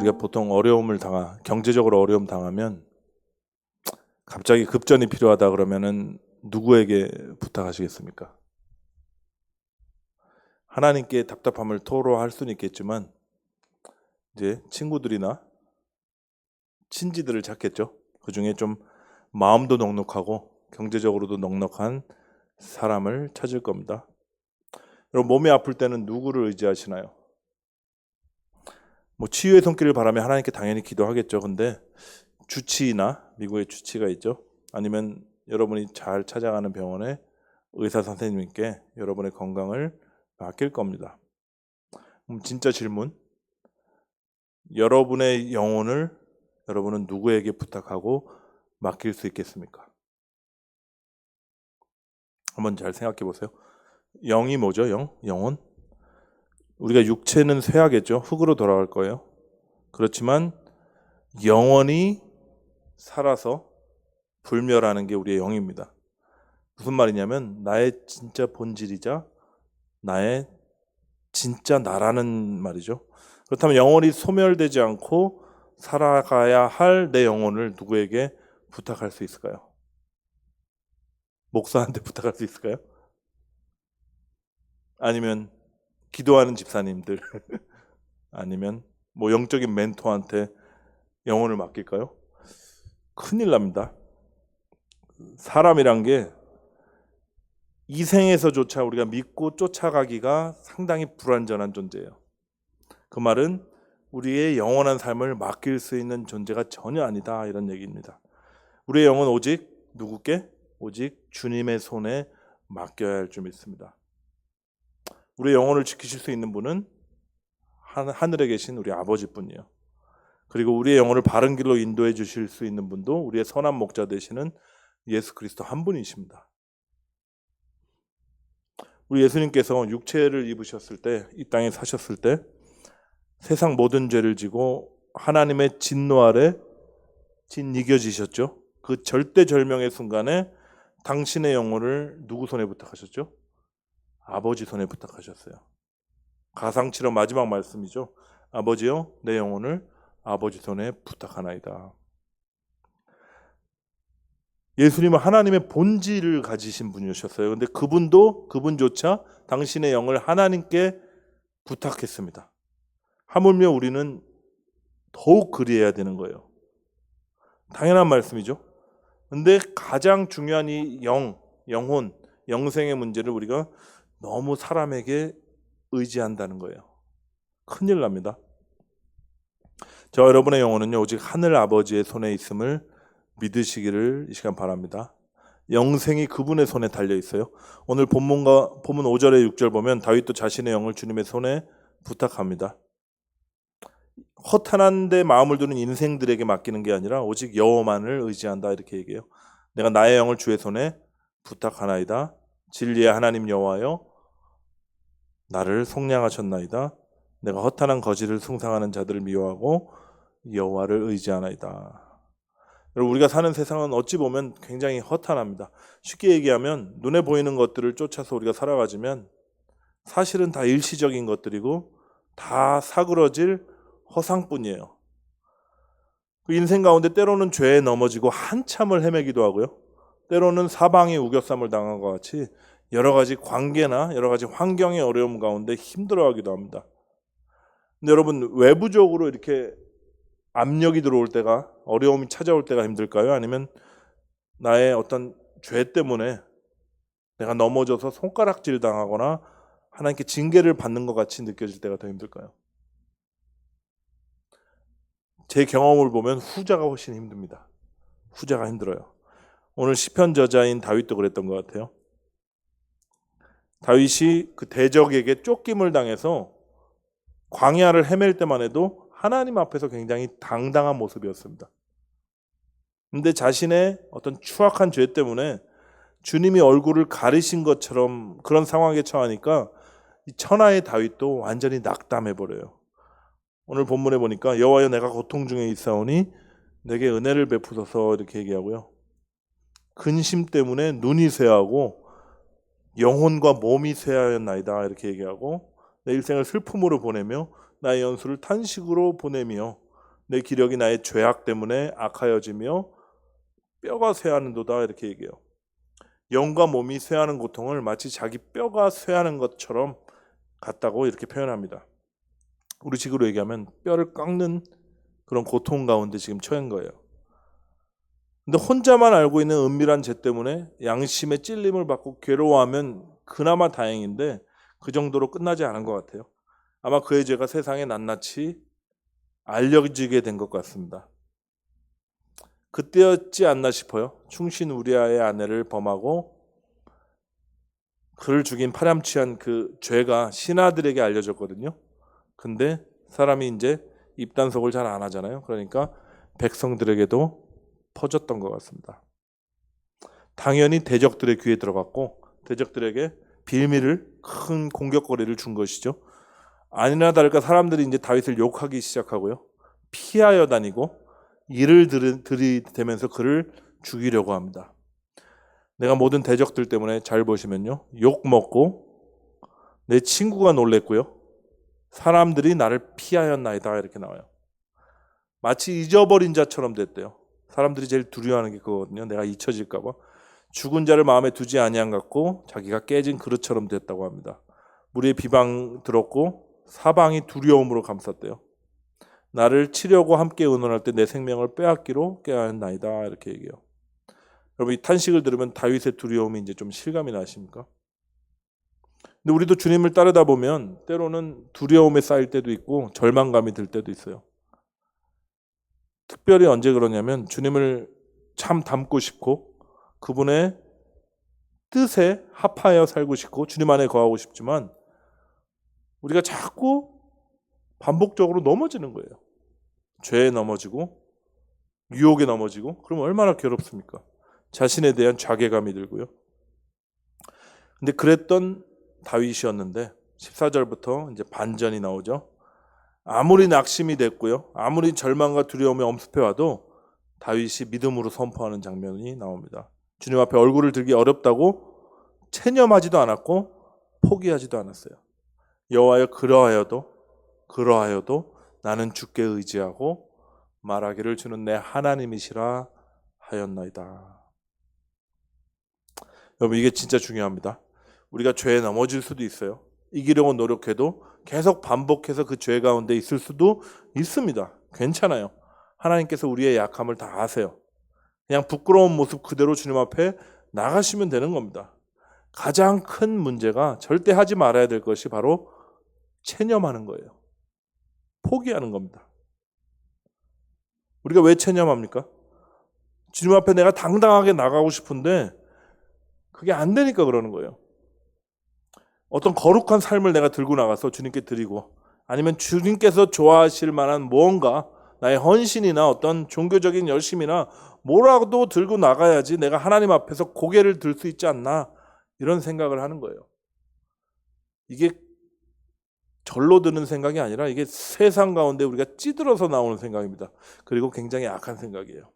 우리가 보통 경제적으로 어려움 당하면 갑자기 급전이 필요하다 그러면은 누구에게 부탁하시겠습니까? 하나님께 답답함을 토로할 수는 있겠지만 이제 친구들이나 친지들을 찾겠죠. 그 중에 좀 마음도 넉넉하고 경제적으로도 넉넉한 사람을 찾을 겁니다. 여러분, 몸이 아플 때는 누구를 의지하시나요? 치유의 손길을 바라며 하나님께 당연히 기도하겠죠. 근데 주치의나 미국의 주치의가 있죠. 아니면 여러분이 잘 찾아가는 병원의 의사 선생님께 여러분의 건강을 맡길 겁니다. 진짜 질문, 여러분의 영혼을 여러분은 누구에게 부탁하고 맡길 수 있겠습니까? 한번 잘 생각해 보세요. 영이 뭐죠? 영혼? 우리가 육체는 쇠하겠죠. 흙으로 돌아갈 거예요. 그렇지만 영원히 살아서 불멸하는 게 우리의 영입니다. 무슨 말이냐면 나의 진짜 본질이자 나의 진짜 나라는 말이죠. 그렇다면 영원히 소멸되지 않고 살아가야 할 내 영혼을 누구에게 부탁할 수 있을까요? 목사한테 부탁할 수 있을까요? 아니면 기도하는 집사님들 아니면 영적인 멘토한테 영혼을 맡길까요? 큰일 납니다. 사람이란 게 이 생에서조차 우리가 믿고 쫓아가기가 상당히 불완전한 존재예요. 그 말은 우리의 영원한 삶을 맡길 수 있는 존재가 전혀 아니다, 이런 얘기입니다. 우리의 영은 오직 누구께? 오직 주님의 손에 맡겨야 할 줄 믿습니다. 우리의 영혼을 지키실 수 있는 분은 하늘에 계신 우리 아버지뿐이에요. 그리고 우리의 영혼을 바른 길로 인도해 주실 수 있는 분도 우리의 선한 목자 되시는 예수 그리스도 한 분이십니다. 우리 예수님께서 육체를 입으셨을 때, 이 땅에 사셨을 때 세상 모든 죄를 지고 하나님의 진노 아래 짓이겨지셨죠. 그 절대절명의 순간에 당신의 영혼을 누구 손에 부탁하셨죠? 아버지 손에 부탁하셨어요. 가상치러 마지막 말씀이죠. 아버지여, 내 영혼을 아버지 손에 부탁하나이다. 예수님은 하나님의 본질을 가지신 분이셨어요. 근데 그분조차 당신의 영을 하나님께 부탁했습니다. 하물며 우리는 더욱 그리해야 되는 거예요. 당연한 말씀이죠. 근데 가장 중요한 이 영혼, 영생의 문제를 우리가 너무 사람에게 의지한다는 거예요. 큰일 납니다. 저와 여러분의 영혼은요, 오직 하늘 아버지의 손에 있음을 믿으시기를 이 시간 바랍니다. 영생이 그분의 손에 달려 있어요. 오늘 본문 5절에 6절 보면 다윗도 자신의 영을 주님의 손에 부탁합니다. 허탄한데 마음을 두는 인생들에게 맡기는 게 아니라 오직 여호와만을 의지한다, 이렇게 얘기해요. 내가 나의 영을 주의 손에 부탁하나이다. 진리의 하나님 여호와여, 나를 속량하셨나이다. 내가 허탄한 거짓을 숭상하는 자들을 미워하고 여호와를 의지하나이다. 우리가 사는 세상은 어찌 보면 굉장히 허탄합니다. 쉽게 얘기하면 눈에 보이는 것들을 쫓아서 우리가 살아가지면 사실은 다 일시적인 것들이고 다 사그러질 허상뿐이에요. 그 인생 가운데 때로는 죄에 넘어지고 한참을 헤매기도 하고요. 때로는 사방이 우겨쌈을 당한 것 같이 여러 가지 관계나 여러 가지 환경의 어려움 가운데 힘들어하기도 합니다. 근데 여러분, 외부적으로 이렇게 압력이 들어올 때가, 어려움이 찾아올 때가 힘들까요? 아니면 나의 어떤 죄 때문에 내가 넘어져서 손가락질 당하거나 하나님께 징계를 받는 것 같이 느껴질 때가 더 힘들까요? 제 경험을 보면 후자가 훨씬 힘듭니다. 후자가 힘들어요. 오늘 시편 저자인 다윗도 그랬던 것 같아요. 다윗이 그 대적에게 쫓김을 당해서 광야를 헤맬 때만 해도 하나님 앞에서 굉장히 당당한 모습이었습니다. 근데 자신의 어떤 추악한 죄 때문에 주님이 얼굴을 가리신 것처럼 그런 상황에 처하니까 이 천하의 다윗도 완전히 낙담해버려요. 오늘 본문에 보니까 여호와여, 내가 고통 중에 있사오니 내게 은혜를 베푸소서, 이렇게 얘기하고요. 근심 때문에 눈이 쇠하고 영혼과 몸이 쇠하였나이다, 이렇게 얘기하고 내 일생을 슬픔으로 보내며 나의 연수를 탄식으로 보내며 내 기력이 나의 죄악 때문에 악하여지며 뼈가 쇠하는도다 이렇게 얘기해요. 영과 몸이 쇠하는 고통을 마치 자기 뼈가 쇠하는 것처럼 같다고 이렇게 표현합니다. 우리식으로 얘기하면 뼈를 깎는 그런 고통 가운데 지금 처한 거예요. 근데 혼자만 알고 있는 은밀한 죄 때문에 양심의 찔림을 받고 괴로워하면 그나마 다행인데 그 정도로 끝나지 않은 것 같아요. 아마 그의 죄가 세상에 낱낱이 알려지게 된 것 같습니다. 그때였지 않나 싶어요. 충신 우리아의 아내를 범하고 그를 죽인 파렴치한 그 죄가 신하들에게 알려졌거든요. 근데 사람이 이제 입단속을 잘 안 하잖아요. 그러니까 백성들에게도 퍼졌던 것 같습니다. 당연히 대적들의 귀에 들어갔고 대적들에게 비밀을 큰 공격거리를 준 것이죠. 아니나 다를까 사람들이 이제 다윗을 욕하기 시작하고요. 피하여 다니고 이를 들이대면서 그를 죽이려고 합니다. 내가 모든 대적들 때문에 잘 보시면요. 욕 먹고 내 친구가 놀랬고요. 사람들이 나를 피하였나이다 이렇게 나와요. 마치 잊어버린 자처럼 됐대요. 사람들이 제일 두려워하는 게 그거거든요. 내가 잊혀질까 봐. 죽은 자를 마음에 두지 아니한 같고 자기가 깨진 그릇처럼 됐다고 합니다. 무리의 비방 들었고 사방이 두려움으로 감쌌대요. 나를 치려고 함께 의논할 때 내 생명을 빼앗기로 깨어났나이다 이렇게 얘기해요. 여러분 이 탄식을 들으면 다윗의 두려움이 이제 좀 실감이 나십니까? 근데 우리도 주님을 따르다 보면 때로는 두려움에 쌓일 때도 있고 절망감이 들 때도 있어요. 특별히 언제 그러냐면 주님을 참 닮고 싶고 그분의 뜻에 합하여 살고 싶고 주님 안에 거하고 싶지만 우리가 자꾸 반복적으로 넘어지는 거예요. 죄에 넘어지고 유혹에 넘어지고 그러면 얼마나 괴롭습니까? 자신에 대한 자괴감이 들고요. 근데 그랬던 다윗이었는데 14절부터 이제 반전이 나오죠. 아무리 낙심이 됐고요. 아무리 절망과 두려움이 엄습해 와도 다윗이 믿음으로 선포하는 장면이 나옵니다. 주님 앞에 얼굴을 들기 어렵다고 체념하지도 않았고 포기하지도 않았어요. 여호와여 그러하여도 나는 주께 의지하고 말하기를 주는 내 하나님이시라 하였나이다. 여러분 이게 진짜 중요합니다. 우리가 죄에 넘어질 수도 있어요. 이기려고 노력해도 계속 반복해서 그 죄 가운데 있을 수도 있습니다. 괜찮아요. 하나님께서 우리의 약함을 다 아세요. 그냥 부끄러운 모습 그대로 주님 앞에 나가시면 되는 겁니다. 가장 큰 문제가 절대 하지 말아야 될 것이 바로 체념하는 거예요. 포기하는 겁니다. 우리가 왜 체념합니까? 주님 앞에 내가 당당하게 나가고 싶은데 그게 안 되니까 그러는 거예요. 어떤 거룩한 삶을 내가 들고 나가서 주님께 드리고 아니면 주님께서 좋아하실 만한 무언가 나의 헌신이나 어떤 종교적인 열심이나 뭐라도 들고 나가야지 내가 하나님 앞에서 고개를 들 수 있지 않나 이런 생각을 하는 거예요. 이게 절로 드는 생각이 아니라 이게 세상 가운데 우리가 찌들어서 나오는 생각입니다. 그리고 굉장히 악한 생각이에요.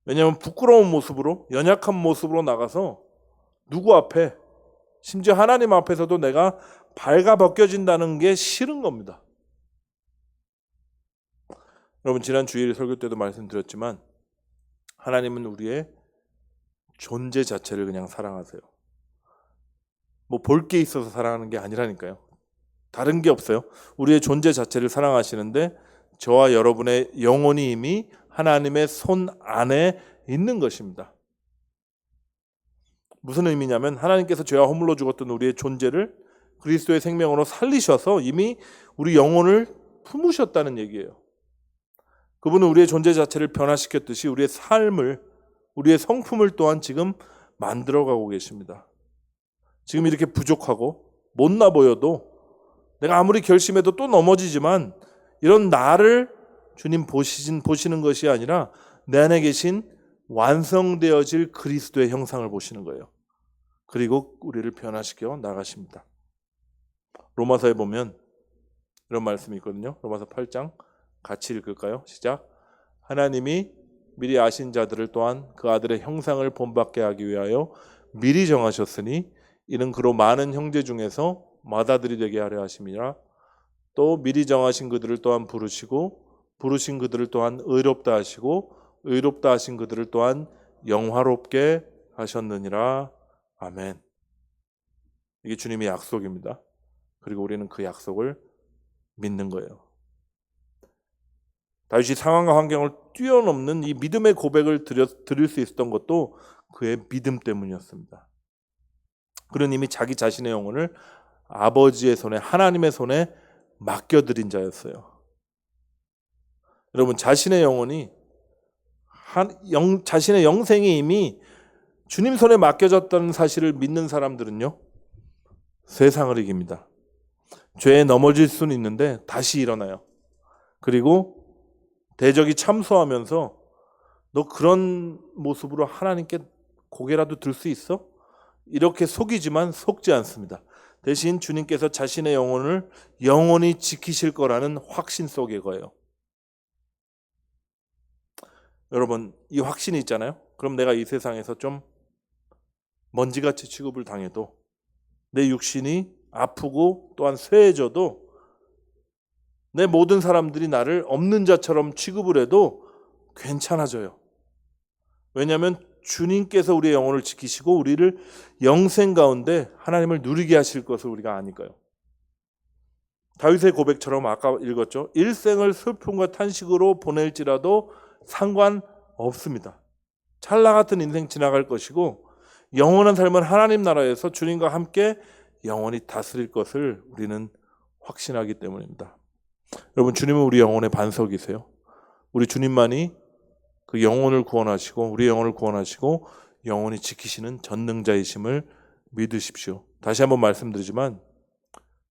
왜냐하면 부끄러운 모습으로 연약한 모습으로 나가서 누구 앞에 심지어 하나님 앞에서도 내가 발가벗겨진다는 게 싫은 겁니다. 여러분 지난 주일 설교 때도 말씀드렸지만 하나님은 우리의 존재 자체를 그냥 사랑하세요. 뭐 볼 게 있어서 사랑하는 게 아니라니까요. 다른 게 없어요. 우리의 존재 자체를 사랑하시는데 저와 여러분의 영혼이 이미 하나님의 손 안에 있는 것입니다. 무슨 의미냐면 하나님께서 죄와 허물로 죽었던 우리의 존재를 그리스도의 생명으로 살리셔서 이미 우리 영혼을 품으셨다는 얘기예요. 그분은 우리의 존재 자체를 변화시켰듯이 우리의 삶을, 우리의 성품을 또한 지금 만들어가고 계십니다. 지금 이렇게 부족하고 못나 보여도 내가 아무리 결심해도 또 넘어지지만 이런 나를 주님 보시는 것이 아니라 내 안에 계신 완성되어질 그리스도의 형상을 보시는 거예요. 그리고 우리를 변화시켜 나가십니다. 로마서에 보면 이런 말씀이 있거든요. 로마서 8장 같이 읽을까요? 시작. 하나님이 미리 아신 자들을 또한 그 아들의 형상을 본받게 하기 위하여 미리 정하셨으니 이는 그로 많은 형제 중에서 맏아들이 되게 하려 하심이라. 또 미리 정하신 그들을 또한 부르시고 부르신 그들을 또한 의롭다 하시고 의롭다 하신 그들을 또한 영화롭게 하셨느니라. 아멘. 이게 주님의 약속입니다. 그리고 우리는 그 약속을 믿는 거예요. 다윗이 상황과 환경을 뛰어넘는 이 믿음의 고백을 드릴 수 있었던 것도 그의 믿음 때문이었습니다. 그는 이미 자기 자신의 영혼을 아버지의 손에, 하나님의 손에 맡겨드린 자였어요. 여러분, 자신의 영혼이 자신의 영생이 이미 주님 손에 맡겨졌다는 사실을 믿는 사람들은요, 세상을 이깁니다. 죄에 넘어질 수는 있는데 다시 일어나요. 그리고 대적이 참소하면서 너 그런 모습으로 하나님께 고개라도 들 수 있어? 이렇게 속이지만 속지 않습니다. 대신 주님께서 자신의 영혼을 영원히 지키실 거라는 확신 속에 거예요. 여러분, 이 확신이 있잖아요. 그럼 내가 이 세상에서 좀 먼지같이 취급을 당해도, 내 육신이 아프고 또한 쇠해져도, 내 모든 사람들이 나를 없는 자처럼 취급을 해도 괜찮아져요. 왜냐하면 주님께서 우리의 영혼을 지키시고 우리를 영생 가운데 하나님을 누리게 하실 것을 우리가 아니까요. 다윗의 고백처럼 아까 읽었죠. 일생을 슬픔과 탄식으로 보낼지라도 상관없습니다. 찰나 같은 인생 지나갈 것이고 영원한 삶은 하나님 나라에서 주님과 함께 영원히 다스릴 것을 우리는 확신하기 때문입니다. 여러분, 주님은 우리 영혼의 반석이세요. 우리 주님만이 그 영혼을 구원하시고 우리 영혼을 구원하시고 영원히 지키시는 전능자이심을 믿으십시오. 다시 한번 말씀드리지만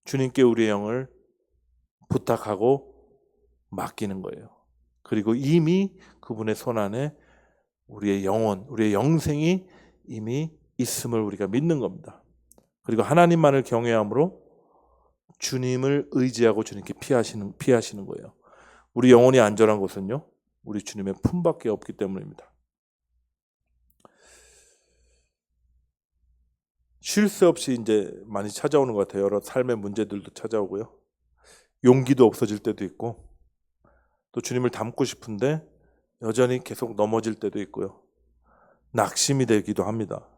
주님께 우리의 영을 부탁하고 맡기는 거예요. 그리고 이미 그분의 손 안에 우리의 영혼, 우리의 영생이 이미 있음을 우리가 믿는 겁니다. 그리고 하나님만을 경외함으로 주님을 의지하고 주님께 피하시는 거예요. 우리 영혼이 안전한 곳은요, 우리 주님의 품밖에 없기 때문입니다. 쉴 새 없이 이제 많이 찾아오는 것 같아요. 여러 삶의 문제들도 찾아오고요. 용기도 없어질 때도 있고, 또 주님을 닮고 싶은데 여전히 계속 넘어질 때도 있고요. 낙심이 되기도 합니다.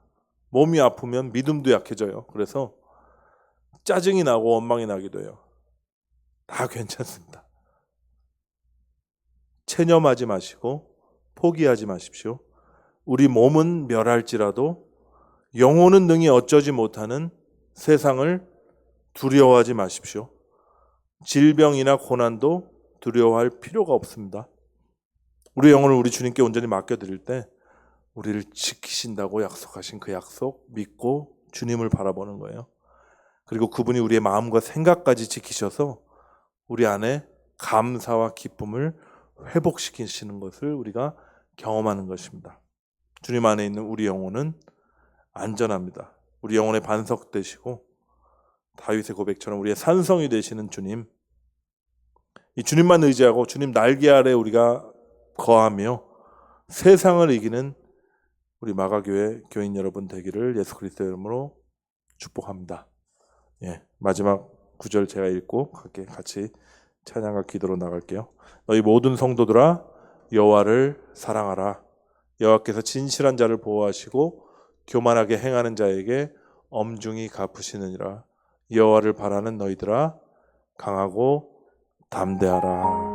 몸이 아프면 믿음도 약해져요. 그래서 짜증이 나고 원망이 나기도 해요. 다 괜찮습니다. 체념하지 마시고 포기하지 마십시오. 우리 몸은 멸할지라도 영혼은 능히 어쩌지 못하는 세상을 두려워하지 마십시오. 질병이나 고난도 두려워할 필요가 없습니다. 우리 영혼을 우리 주님께 온전히 맡겨드릴 때 우리를 지키신다고 약속하신 그 약속 믿고 주님을 바라보는 거예요. 그리고 그분이 우리의 마음과 생각까지 지키셔서 우리 안에 감사와 기쁨을 회복시키시는 것을 우리가 경험하는 것입니다. 주님 안에 있는 우리 영혼은 안전합니다. 우리 영혼의 반석 되시고 다윗의 고백처럼 우리의 산성이 되시는 주님, 이 주님만 의지하고 주님 날개 아래 우리가 거하며 세상을 이기는 우리 마가교회 교인 여러분 되기를 예수 그리스도의 이름으로 축복합니다. 마지막 구절 제가 읽고 같이 찬양과 기도로 나갈게요. 너희 모든 성도들아 여호와를 사랑하라. 여호와께서 진실한 자를 보호하시고 교만하게 행하는 자에게 엄중히 갚으시느니라. 여호와를 바라는 너희들아 강하고 담대하라.